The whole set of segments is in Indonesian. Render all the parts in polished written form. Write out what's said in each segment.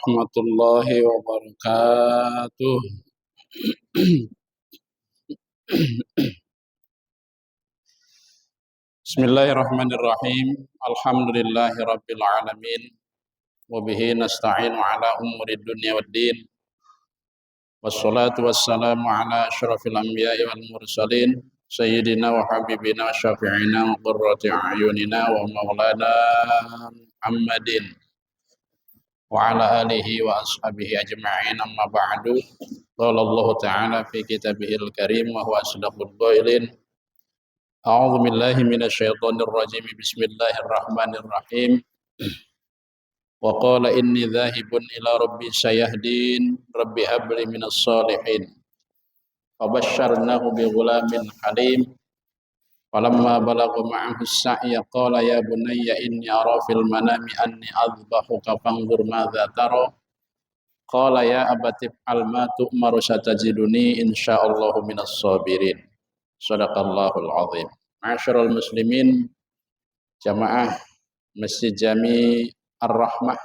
warahmatullahi wabarakatuh. Bismillahirrahmanirrahim. Alhamdulillahi rabbil alamin. Wabihi nasta'inu ala umuri dunya waddin. Wassalatu wassalamu ala asyrafil anbiya'i wal mursalin. Sayyidina wa habibina wa syafi'ina wa qurrati a'yunina wa maulana Muhammadin wa ala alihi wa ashabihi ajma'in, amma ba'du. Qala Allah Ta'ala fi kitabihil karim wa huwa asdaqul qailin. A'udzu billahi minasyaitonir rajim. Bismillahirrahmanirrahim. Wa qala inni dzahibun ila rabbi sayahdin. Rabbi habli minas shalihin. Fabasyarnahu bi ghulamin halim. Falamma balagha ma'ahu as-sa'ya qala ya bunayya inni ara fil manami anni adhbahuka fanzur madza tara. Qala ya abati f'al ma tu'maru satajiduni insyaallahu minas sabirin. Shadaqallahul azim. Ma'asyiral muslimin, jamaah Masjid Jami Ar-Rahmah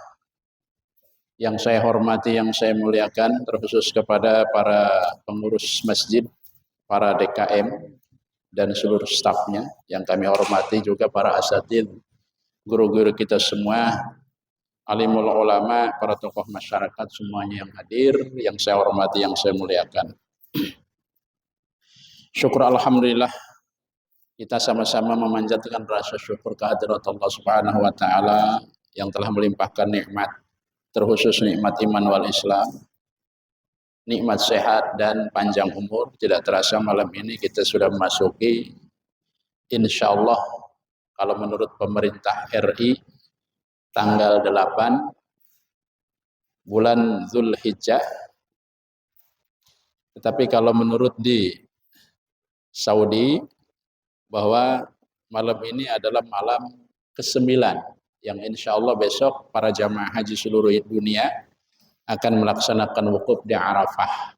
yang saya hormati, yang saya muliakan, terkhusus kepada para pengurus masjid, para DKM dan seluruh stafnya yang kami hormati, juga para asatidz, guru-guru kita semua, alimul ulama, para tokoh masyarakat semuanya yang hadir, yang saya hormati, yang saya muliakan. Syukur alhamdulillah, kita sama-sama memanjatkan rasa syukur kehadirat Allah Subhanahu wa taala yang telah melimpahkan nikmat, terkhusus nikmat iman wal Islam, nikmat sehat dan panjang umur. Tidak terasa malam ini kita sudah memasuki, insyaallah kalau menurut pemerintah RI, tanggal 8 bulan Zulhijjah. Tetapi kalau menurut di Saudi, bahwa malam ini adalah malam ke-9 yang insya Allah besok para jamaah haji seluruh dunia akan melaksanakan wukuf di Arafah.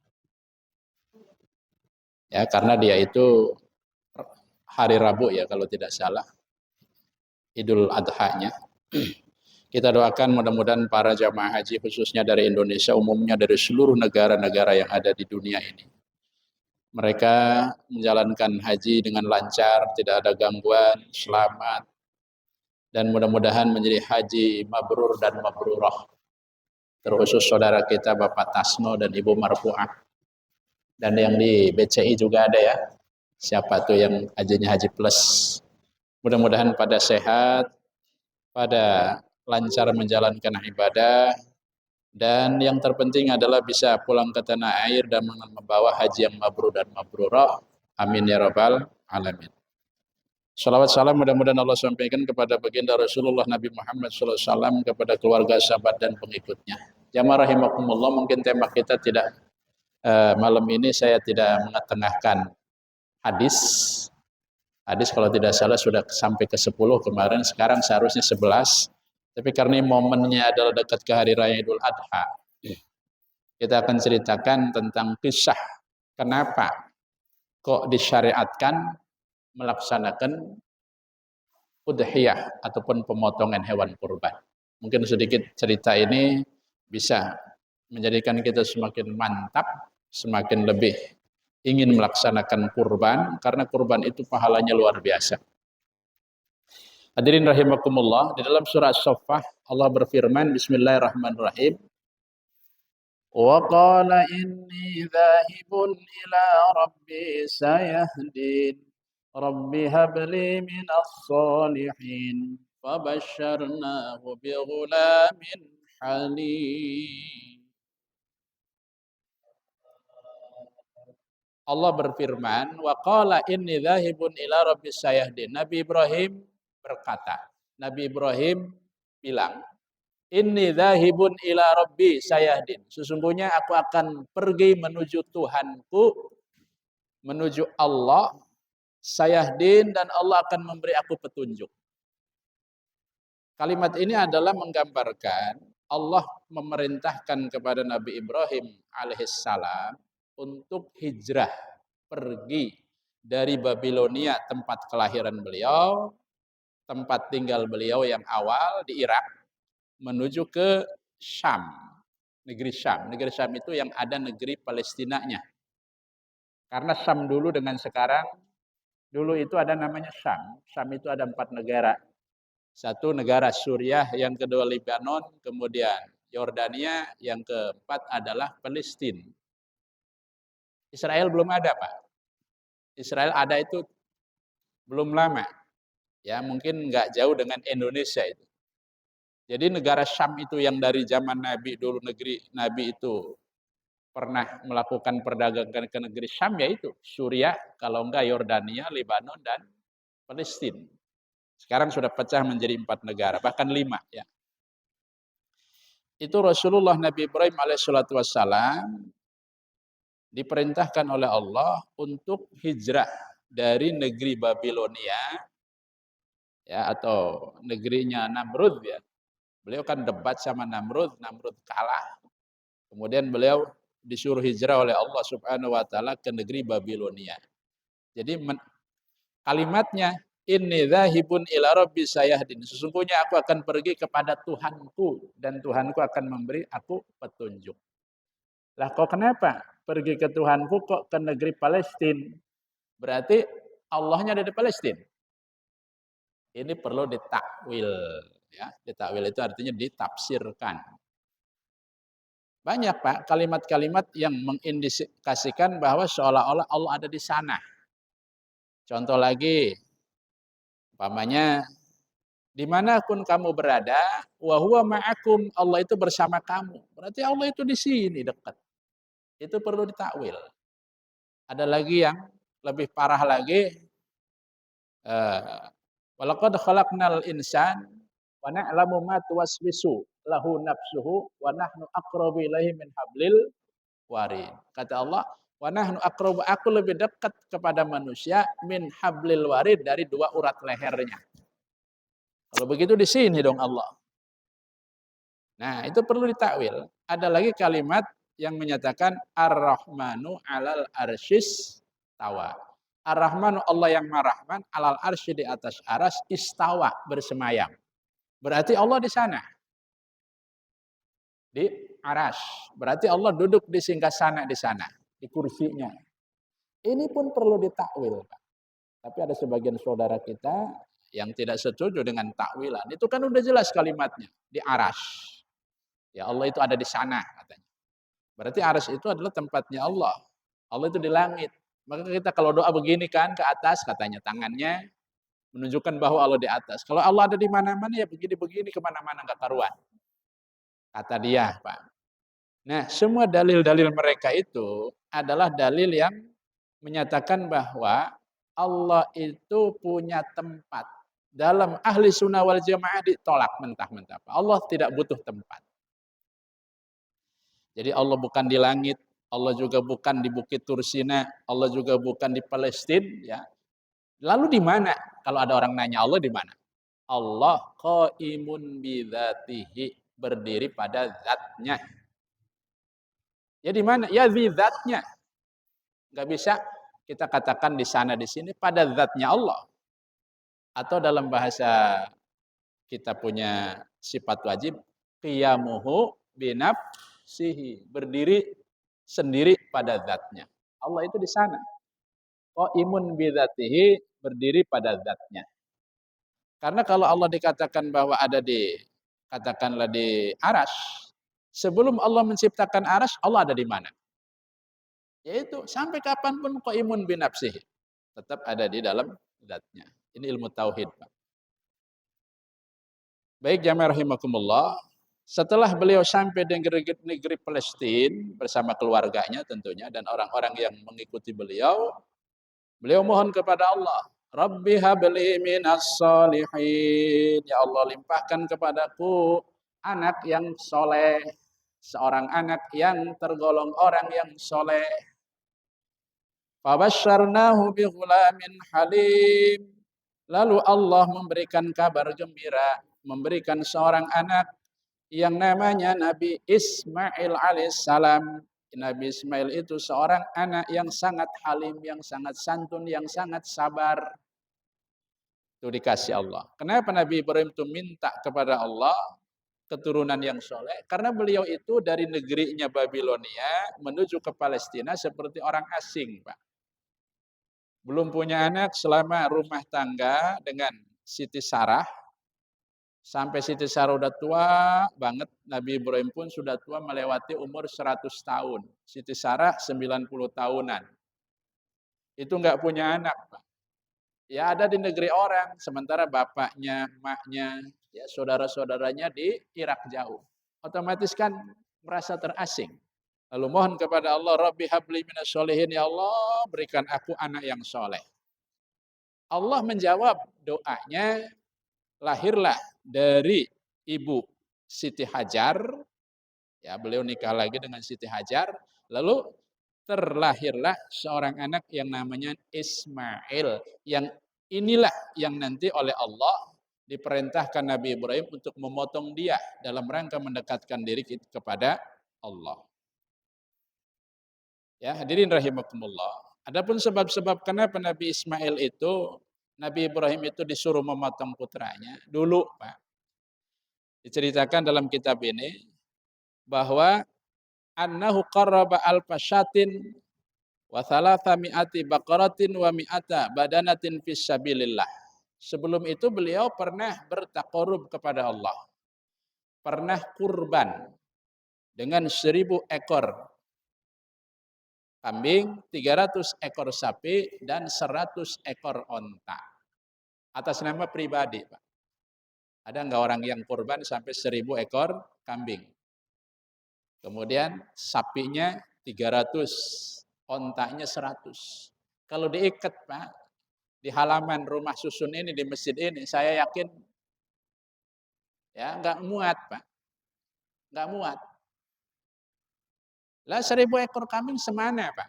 Ya, karena dia itu hari Rabu ya kalau tidak salah, Idul Adha-nya. Kita doakan mudah-mudahan para jamaah haji khususnya dari Indonesia, umumnya dari seluruh negara-negara yang ada di dunia ini, mereka menjalankan haji dengan lancar, tidak ada gangguan, selamat, dan mudah-mudahan menjadi haji mabrur dan mabrurah. Terkhusus saudara kita Bapak Tasno dan Ibu Marfu'ah, dan yang di BCI juga ada ya, siapa tuh yang hajinya haji plus. Mudah-mudahan pada sehat, pada lancar menjalankan ibadah, dan yang terpenting adalah bisa pulang ke tanah air dan membawa haji yang mabrur dan mabrurah. Amin ya rabbal alamin. Salawat salam mudah-mudahan Allah sampaikan kepada baginda Rasulullah Nabi Muhammad SAW, kepada keluarga, sahabat dan pengikutnya. Jamaah rahimakumullah, mungkin tema kita tidak malam ini saya tidak mengetengahkan hadis. Hadis kalau tidak salah sudah sampai ke 10 kemarin, sekarang seharusnya 11. Tapi karena momennya adalah dekat ke hari raya Idul Adha, kita akan ceritakan tentang kisah kenapa kok disyariatkan melaksanakan udhiyah ataupun pemotongan hewan kurban. Mungkin sedikit cerita ini bisa menjadikan kita semakin mantap, semakin lebih ingin melaksanakan kurban, karena kurban itu pahalanya luar biasa. Hadirin rahimakumullah, di dalam surah As-Saffah Allah berfirman, bismillahirrahmanirrahim. Wa qala inni dzahibun ila rabbi sayahdin. Rabbi habli minas shalihin. Fabasyarnahu bi ghulamin halim. Allah berfirman, wa qala inni dzahibun ila rabbi sayahdin. Nabi Ibrahim berkata, Nabi Ibrahim bilang, inni dzahibun ila rabbi sayahdin. Sesungguhnya aku akan pergi menuju Tuhanku, menuju Allah, sayahdin, dan Allah akan memberi aku petunjuk. Kalimat ini adalah menggambarkan Allah memerintahkan kepada Nabi Ibrahim alaihissalam untuk hijrah, pergi dari Babilonia, tempat kelahiran beliau, tempat tinggal beliau yang awal di Irak, menuju ke Syam, negeri Syam. Negeri Syam itu yang ada negeri Palestinanya. Karena Syam dulu dengan sekarang, dulu itu ada namanya Syam. Syam itu ada 4 negara. Satu negara Suriah, yang kedua Lebanon, kemudian Yordania, yang keempat adalah Palestina. Israel belum ada, Pak. Israel ada itu belum lama. Ya, mungkin nggak jauh dengan Indonesia itu. Jadi negara Syam itu yang dari zaman Nabi dulu, negeri Nabi itu pernah melakukan perdagangan ke negeri Syam, yaitu Suriah, kalau enggak Yordania, Lebanon, dan Palestina. Sekarang sudah pecah menjadi 4 negara, bahkan 5 ya. Itu Rasulullah Nabi Ibrahim alaihissalatu wassalam diperintahkan oleh Allah untuk hijrah dari negeri Babilonia ya, atau negerinya Namrud ya. Beliau kan debat sama Namrud, Namrud kalah. Kemudian beliau disuruh hijrah oleh Allah Subhanahu wa taala ke negeri Babilonia. Jadi kalimatnya, inni dzahibun ila rabbi sayahdin. Sesungguhnya aku akan pergi kepada Tuhanku dan Tuhanku akan memberi aku petunjuk. Lah kok kenapa pergi ke Tuhanku kok ke negeri Palestina? Berarti Allahnya ada di Palestina. Ini perlu ditakwil ya. Ditakwil itu artinya ditafsirkan. Banyak Pak kalimat-kalimat yang mengindikasikan bahwa seolah-olah Allah ada di sana. Contoh lagi, umpamanya, dimanapun kamu berada, wa huwa ma'akum, Allah itu bersama kamu. Berarti Allah itu di sini dekat. Itu perlu ditakwil. Ada lagi yang lebih parah lagi, walaqad khalaqnal insan wa na'lamu ma tuwaswisu lahu nafsuhu wa nahnu aqrabu ilaihi min hablil warid. Kata Allah, wa nahnu aqrabu, aku lebih dekat kepada manusia min hablil warid, dari 2 urat lehernya. Kalau begitu di sini dong Allah. Nah, itu perlu ditakwil. Ada lagi kalimat yang menyatakan Ar-Rahmanu 'alal arsyis tawa. Ar-Rahmanu, Allah yang Maha Rahman, 'alal arsy, di atas aras, istawa, bersemayam. Berarti Allah di sana. Di aras. Berarti Allah duduk di singgasana di sana, di kursinya. Ini pun perlu ditakwil. Tapi ada sebagian saudara kita yang tidak setuju dengan takwilan. Itu kan udah jelas kalimatnya, di aras. Ya Allah itu ada di sana katanya. Berarti aras itu adalah tempatnya Allah. Allah itu di langit. Maka kita kalau doa begini kan ke atas katanya, tangannya menunjukkan bahwa Allah di atas. Kalau Allah ada di mana-mana ya begini-begini, kemana-mana nggak karuan. Kata dia, Pak. Nah, semua dalil-dalil mereka itu adalah dalil yang menyatakan bahwa Allah itu punya tempat. Dalam ahli sunnah wal jamaah ditolak mentah-mentah. Allah tidak butuh tempat. Jadi Allah bukan di langit, Allah juga bukan di Bukit Tursina, Allah juga bukan di Palestina. Ya. Lalu di mana? Kalau ada orang nanya Allah di mana? Allah qaimun bidzatihi, berdiri pada zatnya. Ya di mana? Ya di zatnya. Enggak bisa kita katakan di sana di sini, pada zatnya Allah. Atau dalam bahasa kita punya sifat wajib, qiyamuhu binafsihi, berdiri sendiri pada zatnya. Allah itu di sana. Qaimun bidzatihi, berdiri pada zatnya. Karena kalau Allah dikatakan bahwa ada di, katakanlah di aras, sebelum Allah menciptakan aras, Allah ada di mana? Yaitu sampai kapanpun qaimun binafsihi, tetap ada di dalam zatnya. Ini ilmu tauhid, Pak. Baik jamaah rahimakumullah, setelah beliau sampai di negeri Palestina bersama keluarganya tentunya dan orang-orang yang mengikuti beliau, beliau mohon kepada Allah, Rabbi habli minas sholihin, ya Allah limpahkan kepadaku anak yang soleh, seorang anak yang tergolong orang yang soleh. Fabasyarnahu bi ghulamin halim. Lalu Allah memberikan kabar gembira, memberikan seorang anak yang namanya Nabi Ismail alaihissalam. Nabi Ismail itu seorang anak yang sangat halim, yang sangat santun, yang sangat sabar. Itu dikasih Allah. Kenapa Nabi Ibrahim itu minta kepada Allah? keturunan yang soleh, karena beliau itu dari negerinya Babilonia menuju ke Palestina seperti orang asing, Pak. Belum punya anak selama rumah tangga dengan Siti Sarah, sampai Siti Sarah udah tua banget, Nabi Ibrahim pun sudah tua melewati umur 100 tahun. Siti Sarah 90 tahunan. Itu nggak punya anak, Pak. Ya ada di negeri orang, sementara bapaknya, emaknya, ya saudara-saudaranya di Irak jauh. Otomatis kan merasa terasing. Lalu mohon kepada Allah, Rabbi habli minas sholihin, ya Allah berikan aku anak yang soleh. Allah menjawab doanya, lahirlah dari ibu Siti Hajar, ya beliau nikah lagi dengan Siti Hajar, lalu terlahirlah seorang anak yang namanya Ismail, yang inilah yang nanti oleh Allah diperintahkan Nabi Ibrahim untuk memotong dia dalam rangka mendekatkan diri kepada Allah. Ya, hadirin rahimakumullah. Adapun sebab-sebab kenapa Nabi Ismail itu, Nabi Ibrahim itu disuruh memotong putranya. Dulu, Pak, diceritakan dalam kitab ini bahwa annahu qarraba alfasyatin wa thalatha mi'ati baqaratin wa mi'ata badanatin fis sabilillah. Sebelum itu beliau pernah bertaqarrub kepada Allah. Pernah kurban dengan 1000 ekor kambing, 300 ekor sapi, dan 100 ekor onta. Atas nama pribadi, Pak. Ada nggak orang yang kurban sampai 1000 ekor kambing? Kemudian sapinya 300, ontanya 100. Kalau diikat, Pak, di halaman rumah susun ini, di masjid ini, saya yakin ya nggak muat, Pak. Nggak muat. Lah 1000 ekor kambing semana, Pak?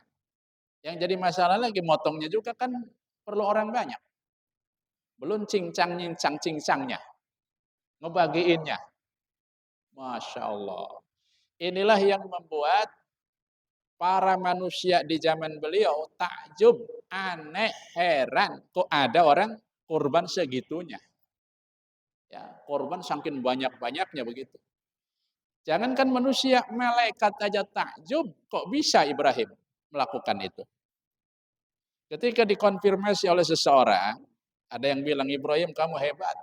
Yang jadi masalah lagi motongnya juga kan perlu orang banyak. Belum cincang-cincangnya, ngebagiinnya. Masya Allah. Inilah yang membuat para manusia di zaman beliau takjub, aneh, heran. Kok ada orang kurban segitunya? Ya, korban saking banyak-banyaknya begitu. Jangankan manusia, malaikat aja takjub, kok bisa Ibrahim melakukan itu? Ketika dikonfirmasi oleh seseorang, ada yang bilang, Ibrahim kamu hebat.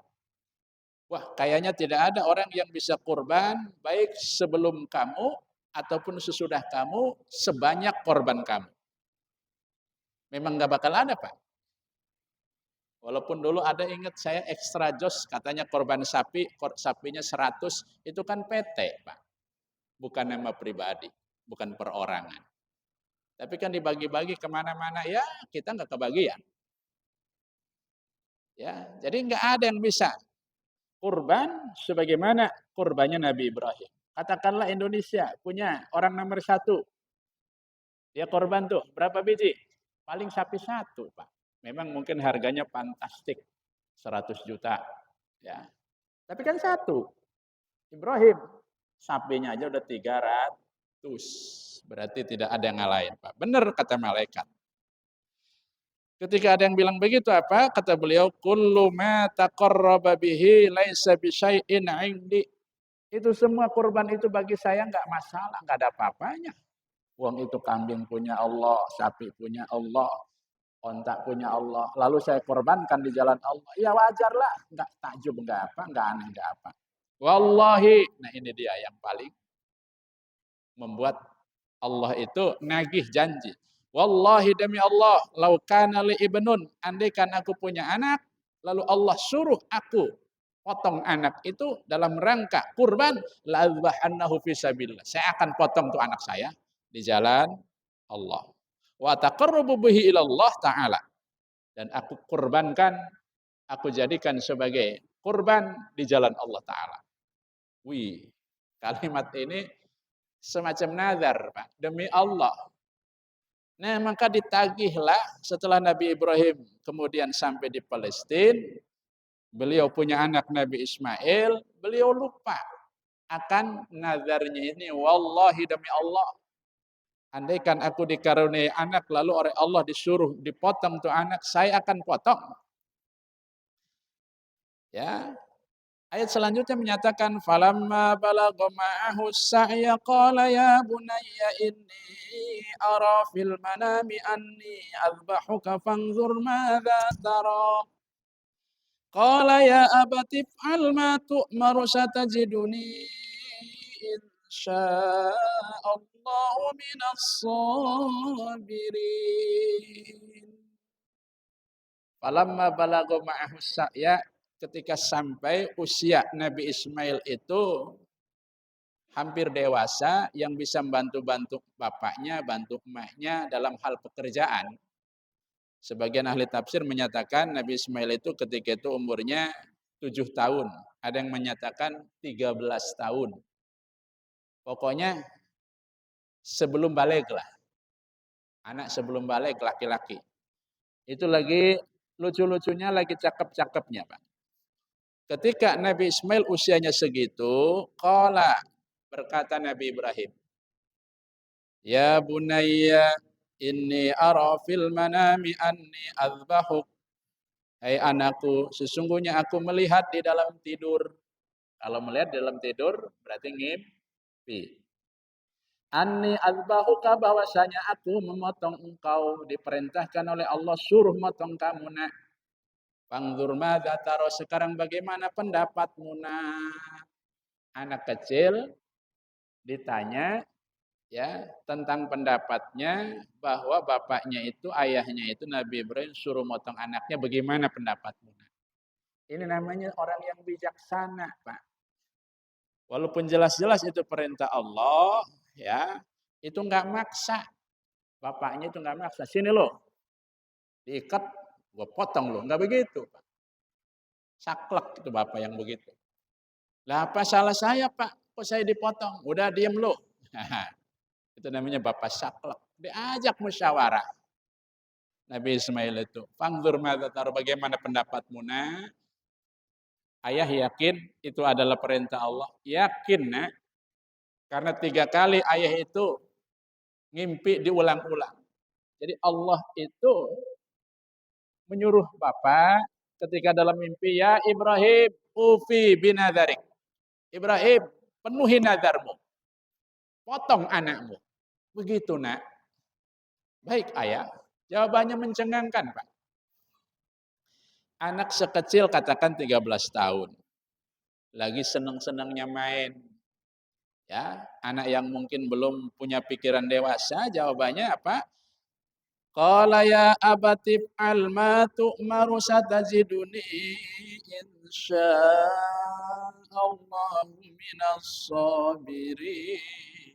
Wah, kayaknya tidak ada orang yang bisa kurban baik sebelum kamu ataupun sesudah kamu sebanyak korban kamu. Memang nggak bakal ada, Pak. Walaupun dulu ada, ingat saya ekstra jos, katanya korban sapi, sapinya 100, itu kan PT, Pak. Bukan nama pribadi, bukan perorangan. Tapi kan dibagi-bagi kemana-mana, ya kita nggak kebagian. Ya, jadi nggak ada yang bisa kurban sebagaimana kurbannya Nabi Ibrahim. Katakanlah Indonesia punya orang nomor 1, dia korban tuh berapa biji? Paling sapi 1, Pak. Memang mungkin harganya fantastik, 100 juta. Ya. Tapi kan 1, Ibrahim, sapinya aja udah 300. Berarti tidak ada yang lain, Pak. Benar kata malaikat. Ketika ada yang bilang begitu, apa? Kata beliau, kullu ma taqarraba bihi laisa bisyai'in 'indi. Itu semua kurban itu bagi saya enggak masalah, enggak ada apa-apanya. Uang itu kambing punya Allah, sapi punya Allah, onta punya Allah. Lalu saya korbankan di jalan Allah. Ya wajarlah, enggak takjub, enggak apa, enggak aneh, enggak apa. Wallahi, nah ini dia yang paling membuat Allah itu nagih janji. Wallahi demi Allah, lau kana li ibnun, andaikan aku punya anak, lalu Allah suruh aku potong anak itu dalam rangka kurban, la adzahannahu fi sabilillah. Saya akan potong tuh anak saya di jalan Allah. Wa taqarrabu bihi ila Allah taala. Dan aku kurbankan, aku jadikan sebagai kurban di jalan Allah taala. Wih, kalimat ini semacam nazar, Pak, demi Allah. Nah, maka ditagihlah setelah Nabi Ibrahim kemudian sampai di Palestina, beliau punya anak Nabi Ismail, beliau lupa akan nazarnya ini. Wallahi demi Allah, andaikan aku dikaruniai anak lalu oleh Allah disuruh dipotong tuh anak, saya akan potong. Ya, Ayat selanjutnya menyatakan falamma balagha ma'ahu as-sa'ya qala ya bunayya inni ara fil manami anni adbahuka fanzur madza tara. Qala ya abati if'al ma tu'maru satajiduni insyaallahu minas sabirin. Falamma balagha ma'ahu sa'ya, ketika sampai usia Nabi Ismail itu hampir dewasa yang bisa bantu-bantu bapaknya, bantu emaknya dalam hal pekerjaan. Sebagian ahli tafsir menyatakan Nabi Ismail itu ketika itu umurnya 7 tahun. Ada yang menyatakan 13 tahun. Pokoknya sebelum balik lah. Anak sebelum balik laki-laki. Itu lagi lucu-lucunya, lagi cakep-cakepnya, Pak. Ketika Nabi Ismail usianya segitu, qala, berkata Nabi Ibrahim, ya bunayya inni ara fil manami anni azbahuk. Hai anakku, sesungguhnya aku melihat di dalam tidur. Kalau melihat di dalam tidur berarti ngimpi. Anni azbahuka, bahwasanya aku memotong engkau, diperintahkan oleh Allah suruh motong kamu nak. Fangzur madza taro, sekarang bagaimana pendapatmu nak? Anak kecil ditanya ya tentang pendapatnya bahwa bapaknya itu, ayahnya itu Nabi Ibrahim suruh motong anaknya, bagaimana pendapatmu nak? Ini namanya orang yang bijaksana, Pak. Walaupun jelas-jelas itu perintah Allah, ya, itu nggak maksa. Bapaknya itu nggak maksa. Sini lo, diikat, gue potong lo. Nggak begitu, Pak. Saklek itu bapak yang begitu. Lah apa salah saya, Pak? Kok saya dipotong? Udah diem lo. Itu namanya bapak saklek. Diajak musyawarah. Nabi Ismail itu. Fangzur madza tara, bagaimana pendapatmu nak? Ayah yakin itu adalah perintah Allah. Yakin nak. Karena 3 kali ayah itu ngimpi diulang-ulang. Jadi Allah itu menyuruh bapak ketika dalam mimpi, ya Ibrahim, ufi binadharik. Ibrahim, penuhi nadarmu. Potong anakmu. Begitu nak. Baik ayah. Jawabannya mencengangkan, Pak. Anak sekecil katakan 13 tahun. Lagi senang-senangnya main. Ya, anak yang mungkin belum punya pikiran dewasa, jawabannya apa? Qala ya abati f'al ma tu'maru satajiduni insyaallahu minas sabirin.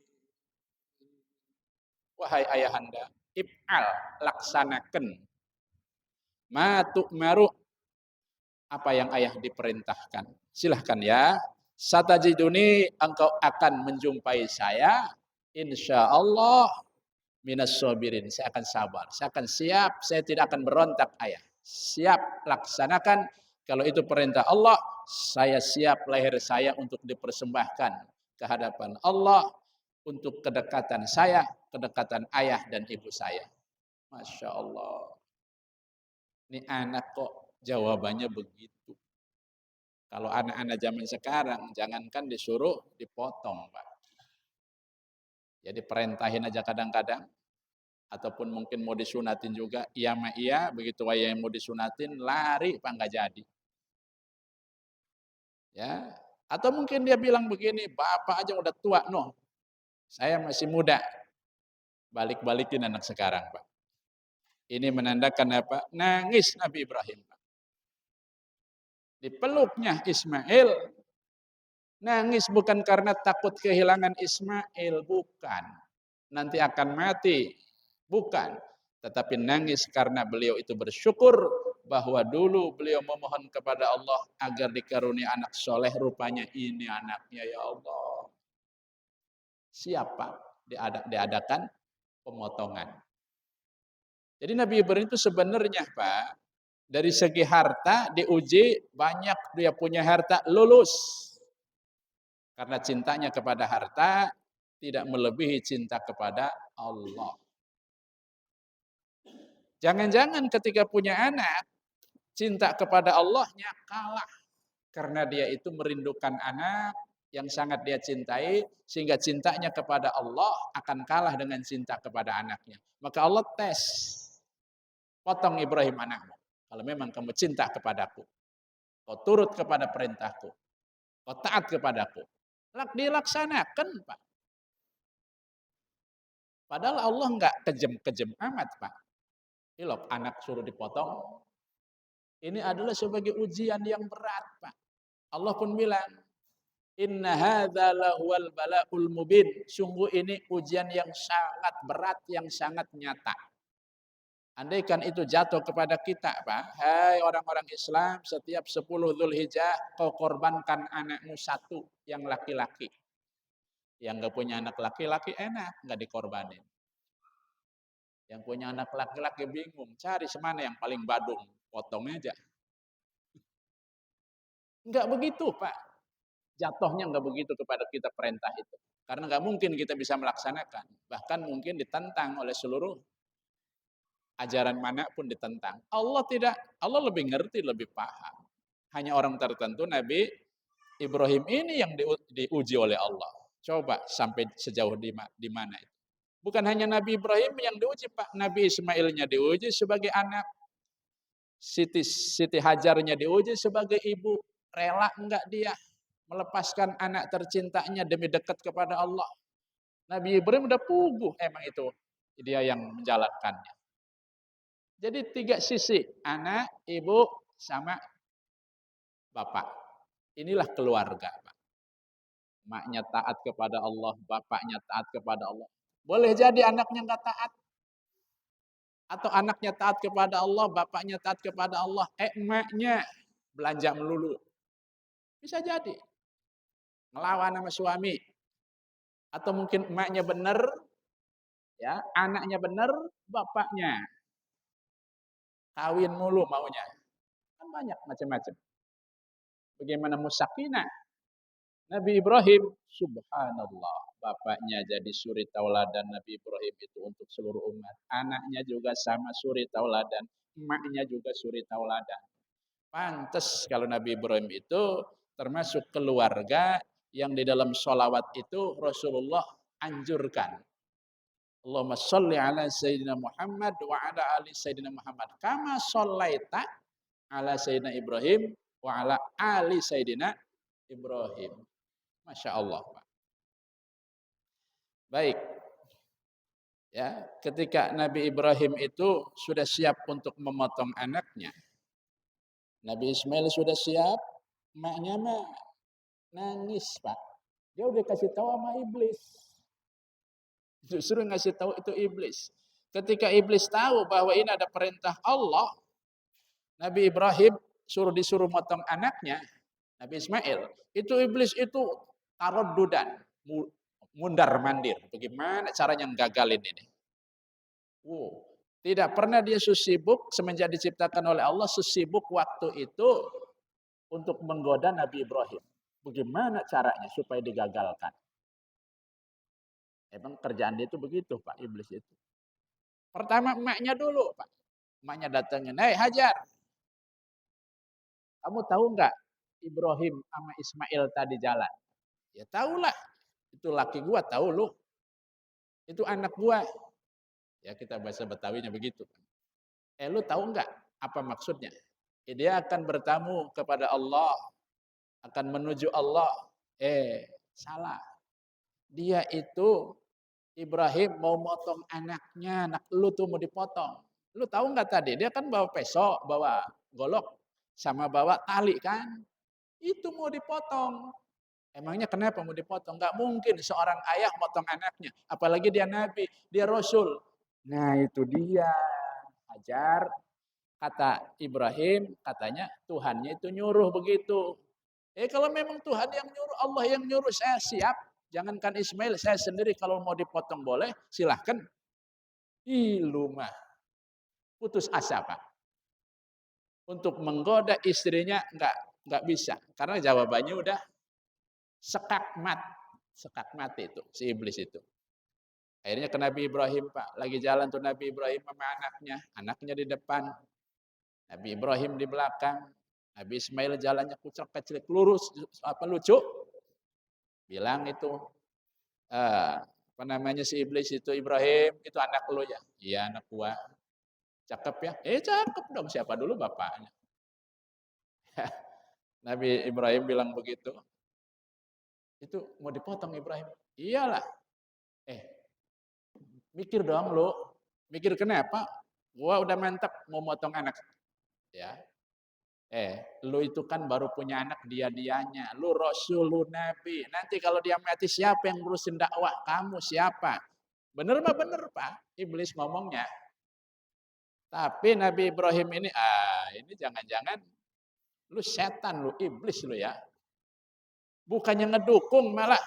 Wahai ayahanda, if'al, laksanakan ma tu'maru, apa yang ayah diperintahkan. Silahkan ya. Satajiduni, engkau akan menjumpai saya insyaallah minas sabirin, saya akan sabar, saya akan siap, saya tidak akan berontak ayah. Siap laksanakan, kalau itu perintah Allah, saya siap leher saya untuk dipersembahkan ke hadapan Allah untuk kedekatan saya, kedekatan ayah dan ibu saya. Masya Allah. Ini anak kok jawabannya begitu. Kalau anak-anak zaman sekarang, jangankan disuruh, dipotong, Pak. Jadi perintahin aja kadang-kadang, ataupun mungkin mau disunatin juga, iya mah iya, begitu yang mau disunatin lari Pak, nggak jadi. Ya, atau mungkin dia bilang begini, bapak aja udah tua, noh, saya masih muda. Balik-balikin anak sekarang, Pak. Ini menandakan apa? Nangis Nabi Ibrahim, Pak. Dipeluknya Ismail, nangis bukan karena takut kehilangan Ismail, bukan. Nanti akan mati, bukan. Tetapi nangis karena beliau itu bersyukur bahwa dulu beliau memohon kepada Allah agar dikaruniai anak soleh, rupanya ini anaknya, ya Allah. Siapa? Diadakan pemotongan. Jadi Nabi Ibrahim itu sebenarnya, Pak, dari segi harta diuji, banyak dia punya harta, lulus. Karena cintanya kepada harta tidak melebihi cinta kepada Allah. Jangan-jangan ketika punya anak, cinta kepada Allahnya kalah. Karena dia itu merindukan anak yang sangat dia cintai, sehingga cintanya kepada Allah akan kalah dengan cinta kepada anaknya. Maka Allah tes, potong Ibrahim anakmu. Kalau memang kamu cinta kepadaku, kau turut kepada perintahku, kau taat kepadaku, dilaksanakan, Pak. Padahal Allah nggak kejem-kejem amat, Pak. Ilok anak suruh dipotong. Ini adalah sebagai ujian yang berat, Pak. Allah pun bilang, inna hadza lahuwal balaul mubin. Sungguh ini ujian yang sangat berat, yang sangat nyata. Andaikan itu jatuh kepada kita, Pak. Hai orang-orang Islam, setiap 10 Dzulhijjah kau korbankan anakmu satu yang laki-laki. Yang enggak punya anak laki-laki enak, enggak dikorbanin. Yang punya anak laki-laki bingung, cari semana yang paling badung, potong aja. Enggak begitu, Pak. Jatuhnya enggak begitu kepada kita perintah itu. Karena enggak mungkin kita bisa melaksanakan. Bahkan mungkin ditentang oleh seluruh ajaran manapun ditentang. Allah tidak, Allah lebih ngerti, lebih paham. Hanya orang tertentu, Nabi Ibrahim ini yang diuji oleh Allah. Coba sampai sejauh di mana itu. Bukan hanya Nabi Ibrahim yang diuji, Pak. Nabi Ismailnya diuji sebagai anak. Siti Hajarnya diuji sebagai ibu. Rela enggak dia melepaskan anak tercintanya demi dekat kepada Allah. Nabi Ibrahim udah puguh, emang itu dia yang menjalankannya. Jadi 3 sisi, anak, ibu, sama bapak. Inilah keluarga, Pak. Maknya taat kepada Allah, bapaknya taat kepada Allah. Boleh jadi anaknya enggak taat. Atau anaknya taat kepada Allah, bapaknya taat kepada Allah. Emaknya belanja melulu. Bisa jadi. Melawan sama suami. Atau mungkin emaknya benar, ya, anaknya benar, bapaknya kawin mulu maunya. Kan banyak macam-macam. Bagaimana musakinah? Nabi Ibrahim, subhanallah, bapaknya jadi suri tauladan Nabi Ibrahim itu untuk seluruh umat. Anaknya juga sama suri tauladan, emaknya juga suri tauladan. Pantes kalau Nabi Ibrahim itu termasuk keluarga yang di dalam sholawat itu Rasulullah anjurkan. Allahumma sholli ala Sayyidina Muhammad wa ala ali Sayyidina Muhammad. Kama shollaita ala Sayyidina Ibrahim wa ala ali Sayyidina Ibrahim. Masya Allah, Pak. Baik. Ya, ketika Nabi Ibrahim itu sudah siap untuk memotong anaknya, Nabi Ismail sudah siap, maknya mah nangis, Pak. Dia udah kasih tahu sama iblis. Justru ngasih tahu itu iblis. Ketika iblis tahu bahwa ini ada perintah Allah, Nabi Ibrahim disuruh motong anaknya, Nabi Ismail, itu iblis itu taraddudan, mundar mandir. Bagaimana caranya gagalin ini? Tidak pernah dia sesibuk semenjak diciptakan oleh Allah, sesibuk waktu itu untuk menggoda Nabi Ibrahim. Bagaimana caranya supaya digagalkan? Emang kerjaan dia itu begitu, Pak, iblis itu. Pertama emaknya dulu, Pak. Emaknya datangin, "Hei Hajar, kamu tahu nggak Ibrahim sama Ismail tadi jalan?" Ya tahulah, itu laki gua, tahu lu. Itu anak gua. Ya kita bahasa Betawinya begitu. Lu tahu nggak apa maksudnya? Dia akan bertamu kepada Allah, akan menuju Allah. Salah. Dia itu Ibrahim mau motong anaknya, anak lu tuh mau dipotong. Lu tahu nggak tadi? Dia kan bawa pesok, bawa golok, sama bawa tali kan? Itu mau dipotong. Emangnya kenapa mau dipotong? Nggak mungkin seorang ayah motong anaknya. Apalagi dia nabi, dia rasul. Nah itu dia. Hajar, kata Ibrahim, katanya Tuhannya itu nyuruh begitu. Kalau memang Tuhan yang nyuruh, Allah yang nyuruh, saya siap. Jangankan Ismail, saya sendiri kalau mau dipotong boleh, silahkan. Lu mah putus asa, Pak. Untuk menggoda istrinya nggak bisa, karena jawabannya udah sekak mati itu si iblis itu. Akhirnya ke Nabi Ibrahim, Pak. Lagi jalan tuh Nabi Ibrahim sama anaknya di depan, Nabi Ibrahim di belakang. Nabi Ismail jalannya kucek-kecek lurus, apa lucu? Bilang itu, apa namanya si iblis itu, Ibrahim, itu anak lu ya? Iya anak gua. Cakep ya? Cakep dong, siapa dulu bapaknya? Nabi Ibrahim bilang begitu. Itu mau dipotong Ibrahim. Iyalah. Eh, mikir dong lu. Mikir kenapa? Gua udah mantap mau motong anak. Ya. Lu itu kan baru punya anak dia-dianya. Lu Rasul, lu Nabi. Nanti kalau dia mati siapa yang ngurusin dakwah? Kamu siapa? Bener mah bener Pak. Iblis ngomongnya. Tapi Nabi Ibrahim ini jangan-jangan lu setan, lu iblis lu ya. Bukannya ngedukung malah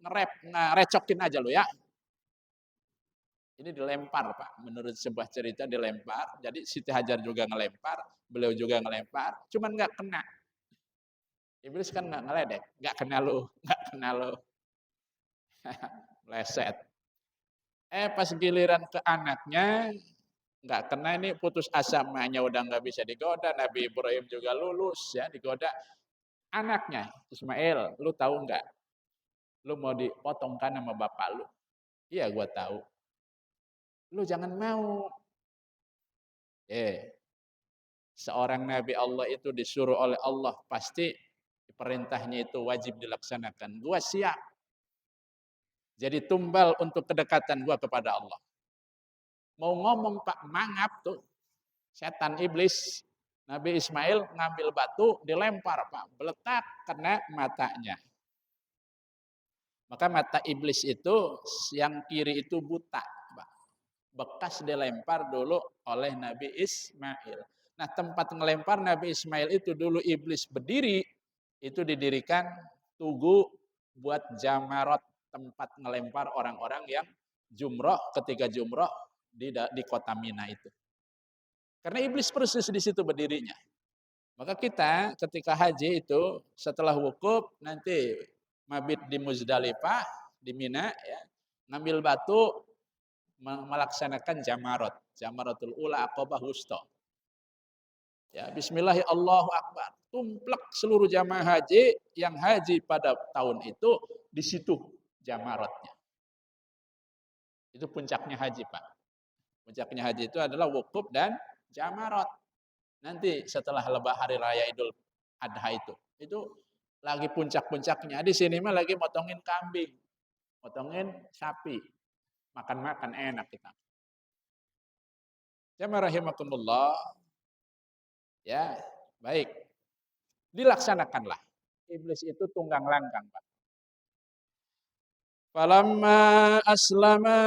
ngerecokin aja lu ya. Ini dilempar Pak, menurut sebuah cerita dilempar. Jadi Siti Hajar juga ngelempar, beliau juga ngelempar, cuman nggak kena. Iblis kan nggak ngeledek, nggak kena lu, nggak kena lu. Leset. Pas giliran ke anaknya, nggak kena, ini putus asa, emaknya udah nggak bisa digoda, Nabi Ibrahim juga lulus ya digoda. Anaknya Ismail, lu tahu nggak? Lu mau dipotongkan sama bapak lu? Iya gua tahu. Lu jangan mau. Seorang Nabi Allah itu disuruh oleh Allah, pasti perintahnya itu wajib dilaksanakan. Gua siap. Jadi tumbal untuk kedekatan gua kepada Allah. Mau ngomong Pak mangap tuh. Setan iblis. Nabi Ismail ngambil batu, dilempar Pak. Beletak kena matanya. Maka mata iblis itu yang kiri itu buta, Pak. Bekas dilempar dulu oleh Nabi Ismail. Nah, tempat ngelempar Nabi Ismail itu dulu iblis berdiri, itu didirikan tugu buat jamarot, tempat ngelempar orang-orang yang jumroh, ketika jumroh di kota Mina itu. Karena iblis persis di situ berdirinya. Maka kita ketika haji itu setelah wukuf nanti mabit di Muzdalifah, di Mina ya, ngambil batu melaksanakan jamarot, jamaratul ula, aqabah wusta. Ya, bismillahirrahmanirrahim, Allahu akbar. Tumplek seluruh jamaah haji yang haji pada tahun itu di situ jamarotnya. Itu puncaknya haji, Pak. Puncaknya haji itu adalah wukuf dan jamarot. Nanti setelah hari raya Idul Adha itu lagi puncak-puncaknya. Di sini mah lagi motongin kambing, motongin sapi, makan-makan enak kita. Jamaah rahimakumullah. Ya, baik. Dilaksanakanlah. Iblis itu tunggang langgang, Pak. Falamma aslama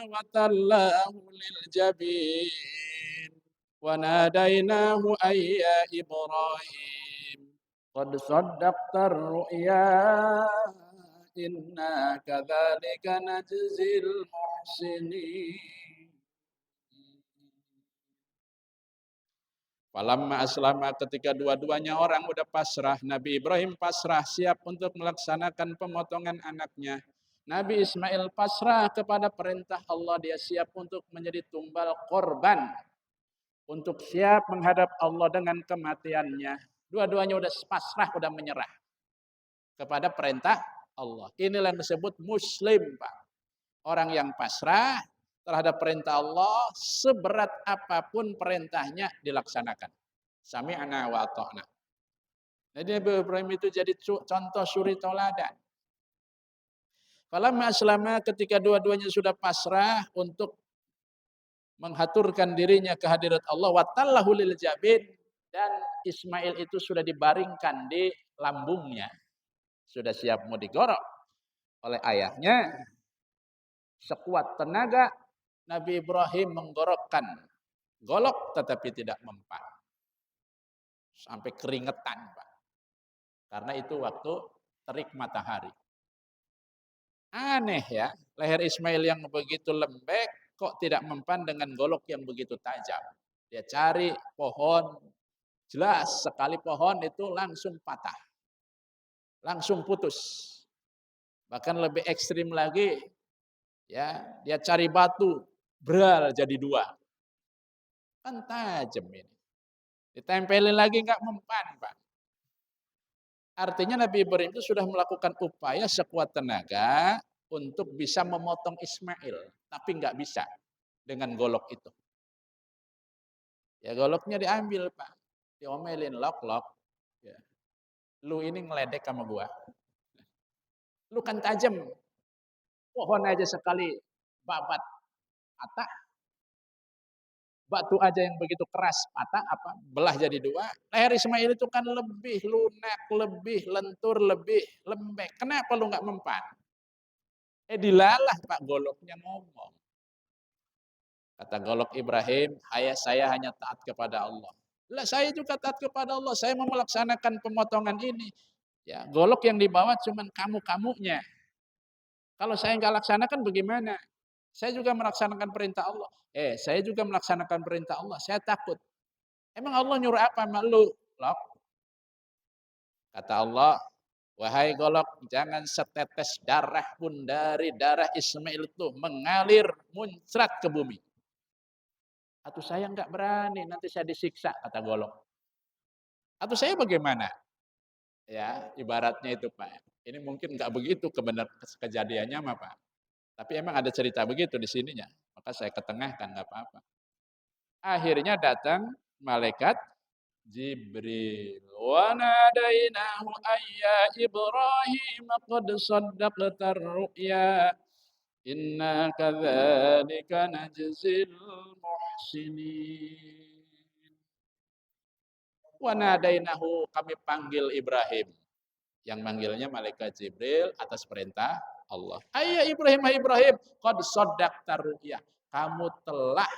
wa tallahu lil jabin wa nadainahu ayya Ibrahim qad saddaqta ar-ru'ya inna kadzalika najzil muhsinin. Falamma aslama, ketika dua-duanya orang udah pasrah, Nabi Ibrahim pasrah siap untuk melaksanakan pemotongan anaknya. Nabi Ismail pasrah kepada perintah Allah, dia siap untuk menjadi tumbal korban, untuk siap menghadap Allah dengan kematiannya. Dua-duanya udah pasrah, udah menyerah kepada perintah Allah. Inilah yang disebut muslim, Pak. Orang yang pasrah terhadap perintah Allah, seberat apapun perintahnya dilaksanakan. Sami'na wa ata'na. Jadi Nabi Ibrahim itu jadi contoh suri tauladan. Falamma aslama, ketika dua-duanya sudah pasrah untuk menghaturkan dirinya ke hadirat Allah, wa tallahu lil jabin, dan Ismail itu sudah dibaringkan di lambungnya. Sudah siap mau digorok oleh ayahnya. Sekuat tenaga Nabi Ibrahim menggorokkan golok tetapi tidak mempan. Sampai keringetan, Pak. Karena itu waktu terik matahari. Aneh ya, leher Ismail yang begitu lembek kok tidak mempan dengan golok yang begitu tajam. Dia cari pohon, jelas sekali pohon itu langsung patah. Langsung putus. Bahkan lebih ekstrim lagi, ya, dia cari batu, bral jadi dua. Kan tajam ini. Ditempelin lagi nggak mempan, Pak. Artinya Nabi Ibrahim itu sudah melakukan upaya sekuat tenaga untuk bisa memotong Ismail, tapi nggak bisa dengan golok itu. Ya goloknya diambil, Pak. Diomelin, lok-lok. Ya. Lu ini ngeledek sama gua. Lu kan tajam. Pohon aja sekali babat patah. Batu aja yang begitu keras patah apa belah jadi dua. Leher Ismail itu kan lebih lunak, lebih lentur, lebih lembek. Kenapa lu nggak mempan? Dilalah Pak goloknya ngomong. Kata golok Ibrahim, ayah saya hanya taat kepada Allah. Lah saya juga taat kepada Allah. Saya mau melaksanakan pemotongan ini. Ya, golok yang dibawa cuman kamu-kamunya. Kalau saya nggak laksanakan bagaimana? Saya juga melaksanakan perintah Allah. Saya juga melaksanakan perintah Allah. Saya takut. Emang Allah nyuruh apa sama lu? Lok. Kata Allah, wahai golok, jangan setetes darah pun dari darah Ismail itu mengalir muncrat ke bumi. Atau saya nggak berani, nanti saya disiksa, kata golok. Atau saya bagaimana? Ya, ibaratnya itu Pak. Ini mungkin nggak begitu kejadiannya mah Pak. Tapi emang ada cerita begitu di sininya. Maka saya ketengahkan nggak apa-apa. Akhirnya datang malaikat Jibril. Wa nadainahu ayya Ibrahim qad saddaqta ru'ya. Inna kadzalika najzil muhsinin. Wa nadainahu kami panggil Ibrahim. Yang manggilnya malaikat Jibril atas perintah Allah. Ayya Ibrahim, hai Ibrahim, qad saddaqta ru'ya. Kamu telah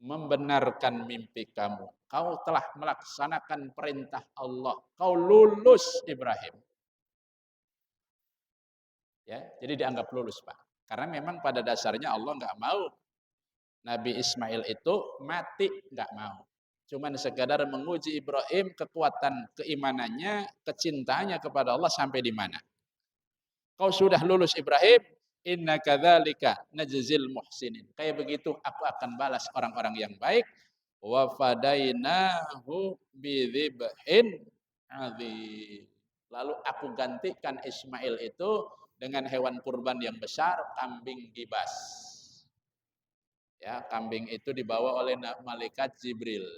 membenarkan mimpi kamu. Kau telah melaksanakan perintah Allah. Kau lulus Ibrahim. Ya, jadi dianggap lulus, Pak. Karena memang pada dasarnya Allah nggak mau Nabi Ismail itu mati, nggak mau. Cuman sekadar menguji Ibrahim kekuatan keimanannya, kecintaannya kepada Allah sampai di mana. Kau sudah lulus Ibrahim, inna kadzalika najzil muhsinin. Kayak begitu aku akan balas orang-orang yang baik. Wa fadainahu bidzibhin adzim. Lalu aku gantikan Ismail itu dengan hewan kurban yang besar, kambing gibas. Ya, kambing itu dibawa oleh malaikat Jibril.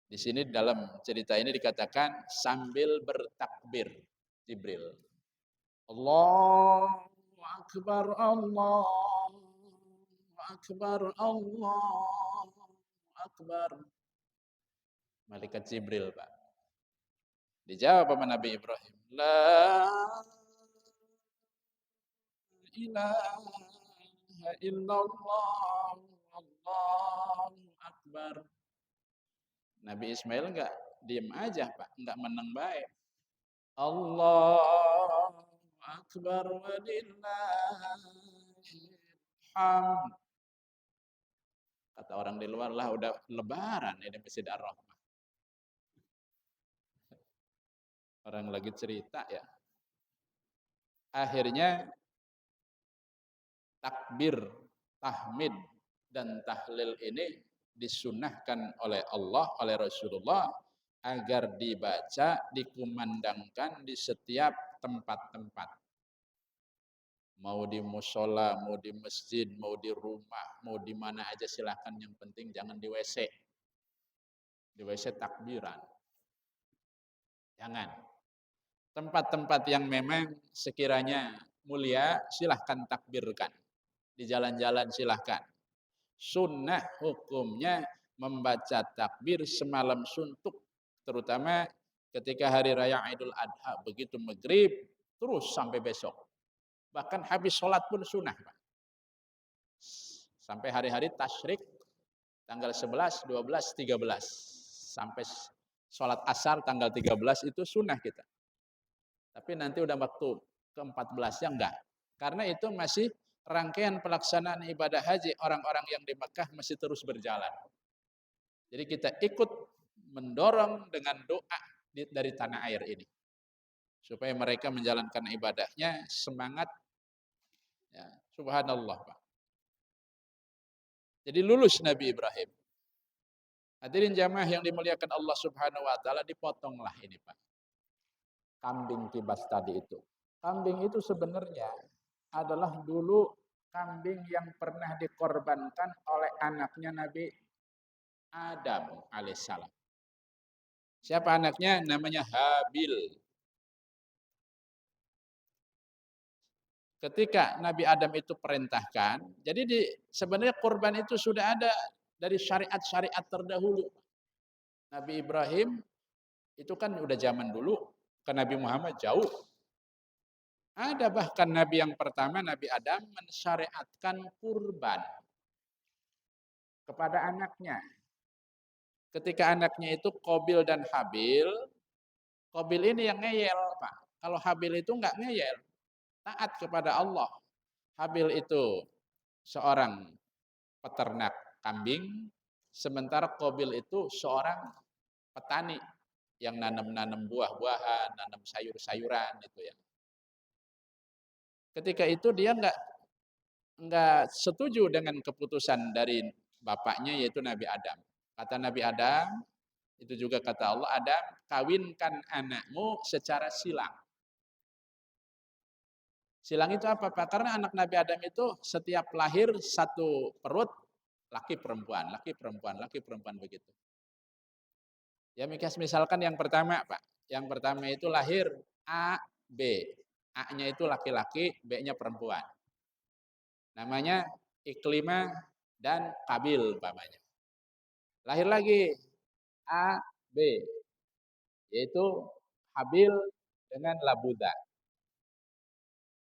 Di sini dalam cerita ini dikatakan sambil bertakbir Jibril. Allahu Akbar, Allahu Akbar, Allahu Akbar. Malaikat Jibril, Pak. Dijawab sama Nabi Ibrahim. La ilaha illallah, Allahu Akbar. Nabi Ismail enggak diem aja, Pak. Enggak menang baik. Allahu Akbar walillahil hamd. Kata orang di luar lah udah lebaran ini Masjid Ar-Rahmah. Orang lagi cerita ya. Akhirnya takbir, tahmid, dan tahlil ini disunahkan oleh Allah, oleh Rasulullah agar dibaca, dikumandangkan di setiap tempat-tempat. Mau di musola, mau di masjid, mau di rumah, mau di mana aja silahkan. Yang penting jangan di WC. Di WC takbiran. Jangan. Tempat-tempat yang memang sekiranya mulia silahkan takbirkan. Di jalan-jalan silahkan. Sunnah hukumnya membaca takbir semalam suntuk. Terutama ketika hari raya Idul Adha. Begitu maghrib terus sampai besok. Bahkan habis sholat pun sunnah. Sampai hari-hari tasyrik tanggal 11, 12, 13. Sampai sholat asar tanggal 13 itu sunnah kita. Tapi nanti udah waktu ke-14-nya enggak. Karena itu masih rangkaian pelaksanaan ibadah haji orang-orang yang di Mekah masih terus berjalan. Jadi kita ikut mendorong dengan doa dari tanah air ini. Supaya mereka menjalankan ibadahnya semangat. Ya, subhanallah, Pak. Jadi lulus Nabi Ibrahim. Hadirin jamaah yang dimuliakan Allah Subhanahu wa taala, dipotonglah ini, Pak. Kambing kibas tadi itu. Kambing itu sebenarnya adalah dulu kambing yang pernah dikorbankan oleh anaknya Nabi Adam alaihissalam. Siapa anaknya? Namanya Habil. Ketika Nabi Adam itu perintahkan, jadi sebenarnya korban itu sudah ada dari syariat-syariat terdahulu. Nabi Ibrahim itu kan udah zaman dulu, ke Nabi Muhammad jauh. Ada bahkan Nabi yang pertama, Nabi Adam, mensyariatkan kurban kepada anaknya. Ketika anaknya itu Qabil dan Habil, Qabil ini yang ngeyel, Pak. Kalau Habil itu enggak ngeyel, taat kepada Allah. Habil itu seorang peternak kambing, sementara Qabil itu seorang petani yang nanam-nanam buah-buahan, nanam sayur-sayuran itu ya. Ketika itu dia enggak setuju dengan keputusan dari bapaknya yaitu Nabi Adam. Kata Nabi Adam, itu juga kata Allah, Adam, kawinkan anakmu secara silang. Silang itu apa, Pak? Karena anak Nabi Adam itu setiap lahir satu perut, laki perempuan, laki perempuan, laki perempuan begitu. Ya misalkan yang pertama, Pak. Yang pertama itu lahir A, B. A-nya itu laki-laki, B-nya perempuan. Namanya Iklimah dan Kabil umpamanya. Lahir lagi A, B, yaitu Habil dengan Labuda.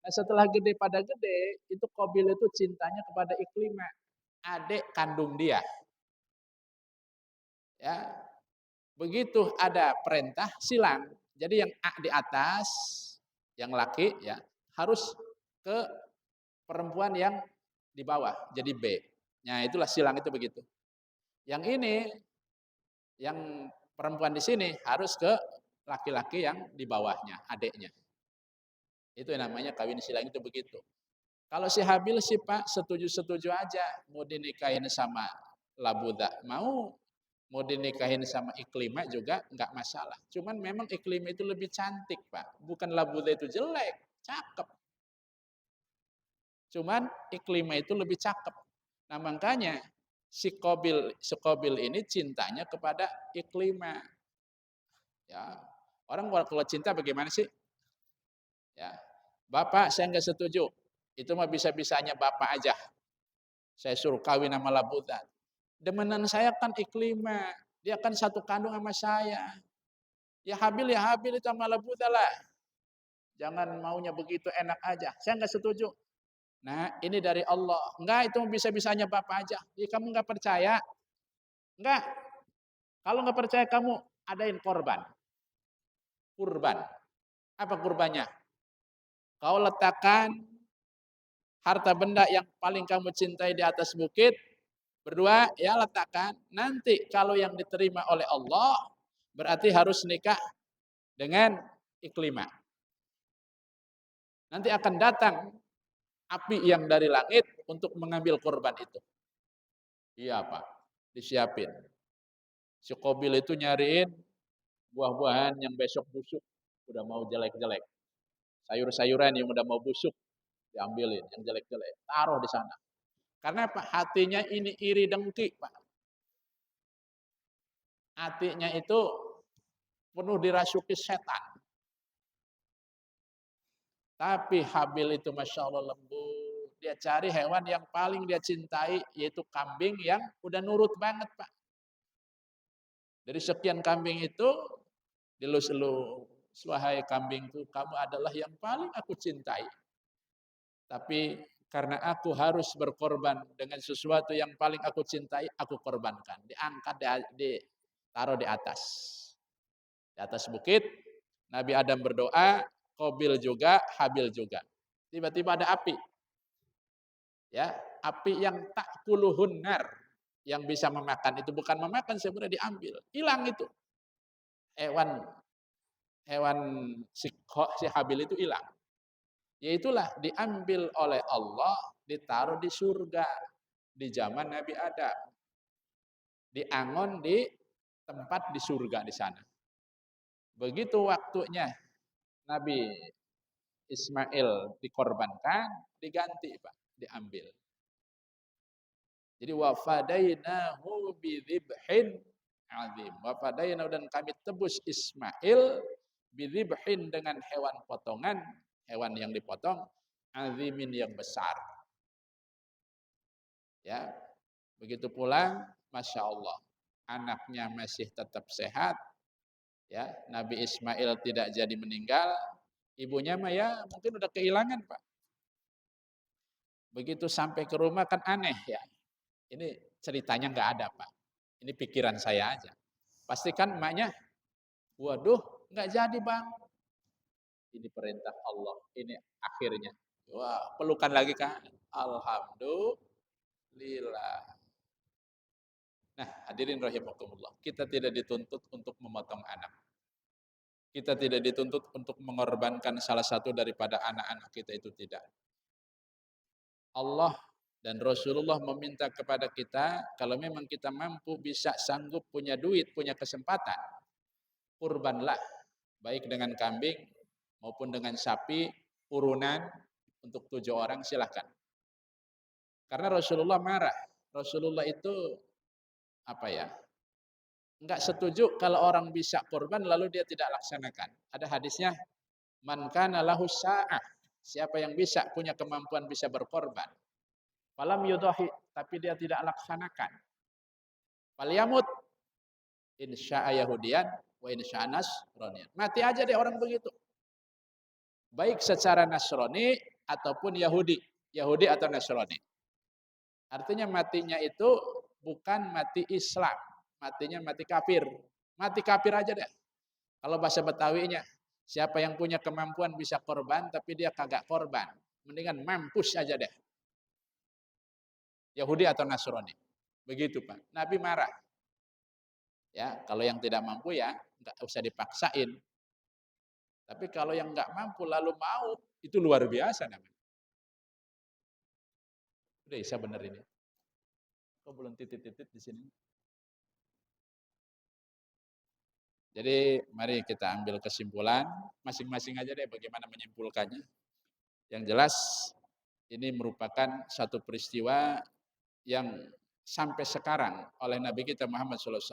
Nah, setelah gede pada gede, itu Qabil itu cintanya kepada Iklimah, adik kandung dia. Ya, begitu ada perintah silang. Jadi yang A di atas, yang laki ya, harus ke perempuan yang di bawah, jadi B. Nah, itulah silang itu begitu. Yang ini, yang perempuan di sini harus ke laki-laki yang di bawahnya, adiknya. Itu yang namanya kawin silang itu begitu. Kalau si Habil sih Pak setuju-setuju aja mau dinikahin sama Labuda, mau dinikahin sama Iklimah juga nggak masalah. Cuman memang Iklimah itu lebih cantik Pak, bukan Labuda itu jelek, cakep. Cuman Iklimah itu lebih cakep. Nah makanya si Qabil ini cintanya kepada Iklimah. Ya, orang kalau cinta bagaimana sih? Ya, Bapak saya nggak setuju. Itu mah bisa-bisanya Bapak aja. Saya suruh kawin sama Labudan. Demenan saya kan Iklimah. Dia kan satu kandung sama saya. Ya Habil itu sama Labudan lah. Jangan maunya begitu enak aja. Saya nggak setuju. Nah ini dari Allah. Enggak itu bisa-bisanya Bapak aja. Ya, kamu nggak percaya? Enggak. Kalau nggak percaya kamu adain korban. Kurban. Apa kurbannya? Kau letakkan harta benda yang paling kamu cintai di atas bukit, berdua ya letakkan. Nanti kalau yang diterima oleh Allah berarti harus nikah dengan Iklimah. Nanti akan datang api yang dari langit untuk mengambil korban itu. Iya Pak, disiapin. Si Qabil itu nyariin buah-buahan yang besok busuk, udah mau jelek-jelek. Sayur-sayuran yang udah mau busuk, diambilin yang jelek-jelek, taruh di sana. Karena Pak hatinya ini iri dengki Pak. Hatinya itu penuh dirasuki setan. Tapi Habil itu Masya Allah lembut. Dia cari hewan yang paling dia cintai, yaitu kambing yang udah nurut banget Pak. Dari sekian kambing itu, dilus-elus, wahai kambing itu, kamu adalah yang paling aku cintai. Tapi karena aku harus berkorban dengan sesuatu yang paling aku cintai, aku korbankan. Diangkat, ditaruh di atas. Di atas bukit, Nabi Adam berdoa, Qabil juga, Habil juga. Tiba-tiba ada api. Ya, api yang tak kuluhun nar, yang bisa memakan itu bukan memakan sebenarnya diambil, hilang itu. Hewan hewan si Habil itu hilang. Yaitulah diambil oleh Allah, ditaruh di surga di zaman Nabi Adam. diangon di tempat di surga di sana. Begitu waktunya Nabi Ismail dikorbankan, diganti Pak, diambil. Jadi wa fadainahu bidzibhin azim. Wa fadainahu, dan kami tebus Ismail bidzibhin dengan hewan potongan, hewan yang dipotong, azimin yang besar. Ya. Begitu pulang, Masya Allah, anaknya masih tetap sehat, ya. Nabi Ismail tidak jadi meninggal, ibunya mah ya mungkin udah kehilangan Pak. Begitu sampai ke rumah kan aneh ya. Ini ceritanya nggak ada Pak. Ini pikiran saya aja. Pastikan emaknya, waduh nggak jadi Bang. Ini perintah Allah, ini akhirnya. Wah, pelukan lagi kan. Alhamdulillah. Nah, hadirin rahimakumullah, kita tidak dituntut untuk memotong anak. Kita tidak dituntut untuk mengorbankan salah satu daripada anak-anak kita, itu tidak. Allah dan Rasulullah meminta kepada kita, kalau memang kita mampu, bisa, sanggup, punya duit, punya kesempatan, kurbanlah, baik dengan kambing maupun dengan sapi, urunan untuk 7 orang silahkan. Karena Rasulullah marah. Rasulullah itu apa ya? Enggak setuju kalau orang bisa korban lalu dia tidak laksanakan. Ada hadisnya, man kana lahu sa'ah. Siapa yang bisa, punya kemampuan bisa berkorban. Falam yudahi, tapi dia tidak laksanakan. Falyamut insya'a yahudiyan wa insya'a nasraniyan. Mati aja deh orang begitu. Baik secara Nasrani ataupun Yahudi. Yahudi atau Nasrani. Artinya matinya itu bukan mati Islam. Matinya mati kafir. Mati kafir aja deh. Kalau bahasa Betawinya, siapa yang punya kemampuan bisa korban tapi dia kagak korban, mendingan mampus aja deh. Yahudi atau Nasrani. Begitu Pak. Nabi marah. Ya, kalau yang tidak mampu ya nggak usah dipaksain. Tapi kalau yang nggak mampu lalu mau, itu luar biasa namanya. Udah bisa bener ini. Kok belum titit-titit di sini? Jadi mari kita ambil kesimpulan, masing-masing aja deh bagaimana menyimpulkannya. Yang jelas ini merupakan satu peristiwa yang sampai sekarang oleh Nabi kita Muhammad SAW,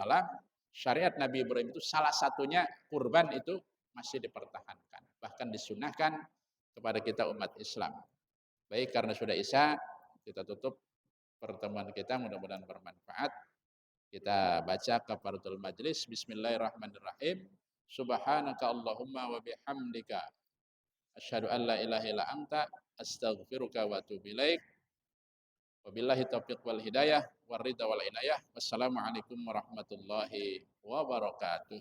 syariat Nabi Ibrahim itu salah satunya kurban itu masih dipertahankan. Bahkan disunahkan kepada kita umat Islam. Baik, karena sudah Isya, kita tutup pertemuan kita, mudah-mudahan bermanfaat. Kita baca kafaratul majlis. Bismillahirrahmanirrahim. Subhanaka Allahumma wa bihamdika asyhadu an la ilaha illa anta astaghfiruka wa atubu ilaik. Wabillahi taufiq wal hidayah war ridha wal inayah. Wassalamualaikum warahmatullahi wabarakatuh.